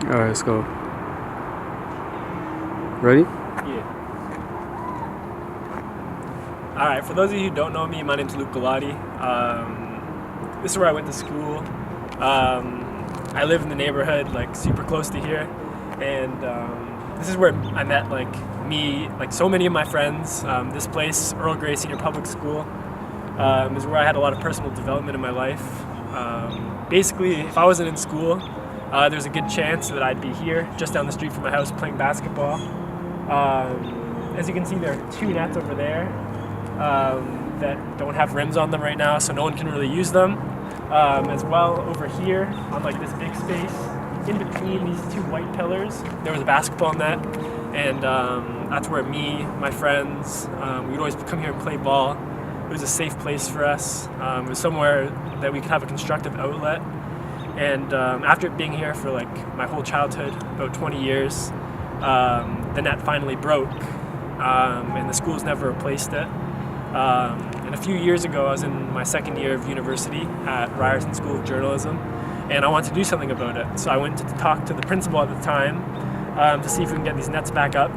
Alright, let's go. Ready? Yeah. Alright, for those of you who don't know me, my name's Galati. This is where I went to school. I live in the neighborhood, like super close to here, and this is where I met so many of my friends. This place, Earl Grey Sr Public School, is where I had a lot of personal development in my life. Basically, if I wasn't in school, there's a good chance that I'd be here, just down the street from my house, playing basketball. As you can see, there are 2 nets over there that don't have rims on them right now, so no one can really use them. As well, over here, on this big space, in between these 2 white pillars, there was a basketball net, and that's where me, my friends, we'd always come here and play ball. It was a safe place for us. It was somewhere that we could have a constructive outlet. And after being here for my whole childhood, about 20 years, the net finally broke, and the school's never replaced it. And a few years ago, I was in my 2nd year of university at Ryerson School of Journalism, and I wanted to do something about it. So I went to talk to the principal at the time to see if we can get these nets back up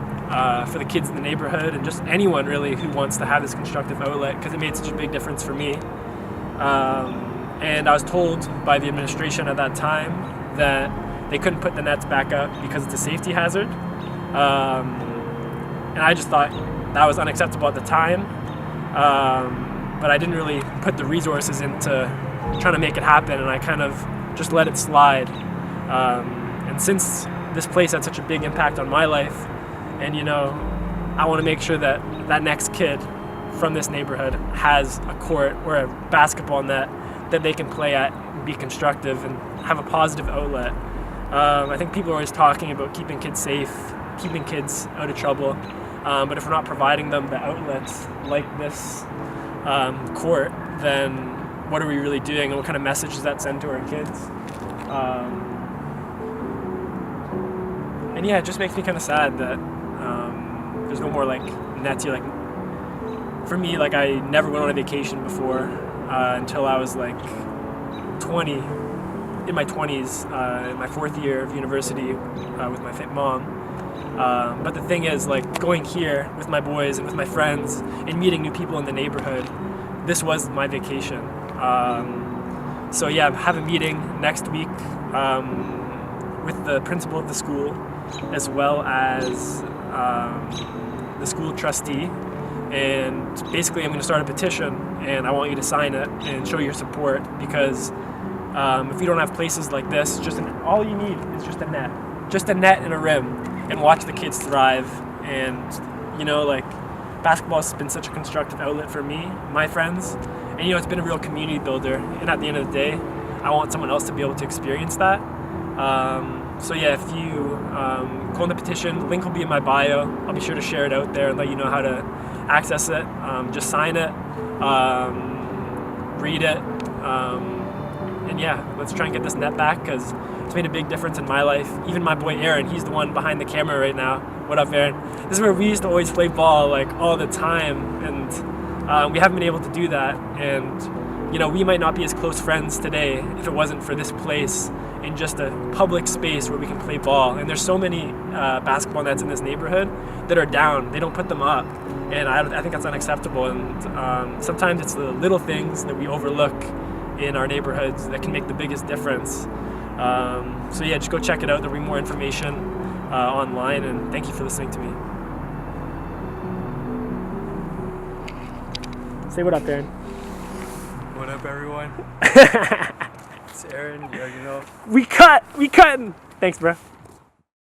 for the kids in the neighborhood and just anyone really who wants to have this constructive outlet, because it made such a big difference for me. And I was told by the administration at that time that they couldn't put the nets back up because it's a safety hazard. And I just thought that was unacceptable at the time. But I didn't really put the resources into trying to make it happen, and I kind of just let it slide. And since this place had such a big impact on my life, and I want to make sure that that next kid from this neighborhood has a court or a basketball net that they can play at and be constructive and have a positive outlet. I think people are always talking about keeping kids safe, keeping kids out of trouble, but if we're not providing them the outlets like this court, then what are we really doing, and what kind of message does that send to our kids? And yeah, it just makes me kind of sad that there's no more nets here. For me, I never went on a vacation before until I was 20, in my 20s, in my 4th year of university with my mom. But the thing is, going here with my boys and with my friends and meeting new people in the neighborhood, this was my vacation. So yeah, I have a meeting next week with the principal of the school, as well as the school trustee, and basically I'm going to start a petition, and I want you to sign it and show your support, because if we don't have places like this, all you need is just a net and a rim, and watch the kids thrive. And basketball has been such a constructive outlet for me, my friends, and it's been a real community builder, and at the end of the day, I want someone else to be able to experience that. So yeah, if you go on the petition, link will be in my bio. I'll be sure to share it out there and let you know how to access it. Just sign it, read it, and yeah, let's try and get this net back, because it's made a big difference in my life. Even my boy Aaron, he's the one behind the camera right now. What up, Aaron? This is where we used to always play ball all the time, and we haven't been able to do that. And we might not be as close friends today if it wasn't for this place in just a public space where we can play ball. And there's so many basketball nets in this neighborhood that are down. They don't put them up, and I think that's unacceptable. And sometimes it's the little things that we overlook in our neighborhoods that can make the biggest difference. So yeah, just go check it out. There'll be more information online, and thank you for listening to me. Say what up, Aaron. What up, everyone? It's Aaron. You already know. We cutting. Thanks, bro.